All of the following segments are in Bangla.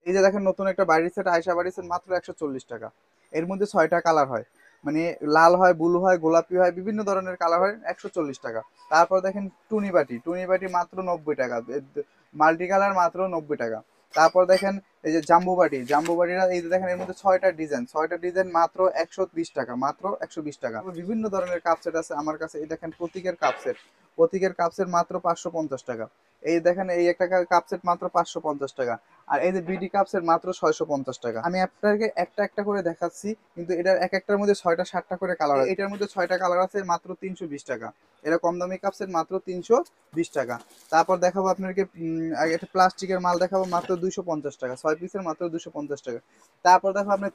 এই যে দেখেন নতুন একটা বাড়ির সেট আয়শা বাড়ির সেট মাত্র 140 টাকা। এর মধ্যে 6টা কালার হয়, মানে লাল হয়, ব্লু হয়, গোলাপি হয়, বিভিন্ন ধরনের কালার হয়, 140 টাকা। তারপর দেখেন টুনি বাটি মাত্র 90 টাকা, মাল্টি কালার মাত্র 90 টাকা। তারপর দেখেন এই যে জাম্বু বাটিরা এই যে দেখেন এর মধ্যে 6টা ডিজাইন মাত্র 120 টাকা, মাত্র 120 টাকা। বিভিন্ন ধরনের কাপ সেট আছে আমার কাছে। এই দেখেন প্রতীকের কাপ সেট মাত্র 550 টাকা। এই দেখেন এই একটা কাপ সেট মাত্র 550 টাকা। আর এই যে বিডি কাপ সেট মাত্র 650 টাকা। আমি আপনাকে একটা একটা করে দেখাচ্ছি, কিন্তু এটার এক একটার মধ্যে 6টা 7টা করে কালার আছে। এটার মধ্যে 6টা কালার আছে, মাত্র 320 টাকা। এটা কম দামি কাপ সেট মাত্র 320 টাকা। তারপর দেখাবো আপনাকে একটা প্লাস্টিকের মাল দেখাবো, মাত্র 250 টাকা, 6 পিসের মাত্র 250 টাকা। তারপর দেখো আপনার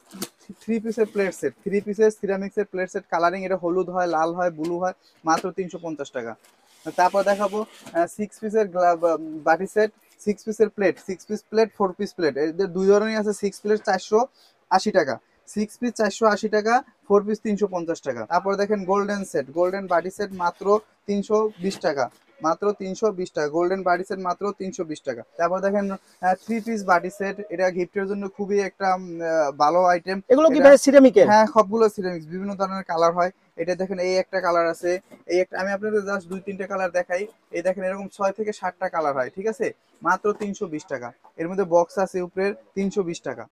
3 পিসের প্লেট সেট, 3 পিসের সিরামিক্সের প্লেট সেট, কালারিং এটা হলুদ হয়, লাল হয়, ব্লু হয়, মাত্র 350 টাকা। তারপর দেখাবো 6 পিসের বাটি সেট, 6 পিসের প্লেট, 4 পিস প্লেট, এদের দুই ধরনের আছে। 6 প্লেট 480 টাকা, 6 পিস 480 টাকা, 4 পিস 350 টাকা। তারপর দেখেন গোল্ডেন বাটি সেট মাত্র 320 টাকা, মাত্র 320 টাকা। গোল্ডেন বাটি সেট মাত্র 320 টাকা। তারপর দেখেন 3 পিস বাটি সেট, এটা গিফটের জন্য খুবই একটা ভালো আইটেম। এগুলো কি এটা ভাই সিরামিকের? হ্যাঁ, সবগুলো সিরামিক্স, বিভিন্ন ধরনের কালার হয়। এটা দেখেন এই একটা কালার আছে, এই একটা আমি আপনাদের জাস্ট 2-3টা কালার দেখাই। এই দেখেন এরকম 6 থেকে 7টা কালার হয়, ঠিক আছে, মাত্র 320 টাকা। এর মধ্যে বক্স আছে উপরের, 320 টাকা।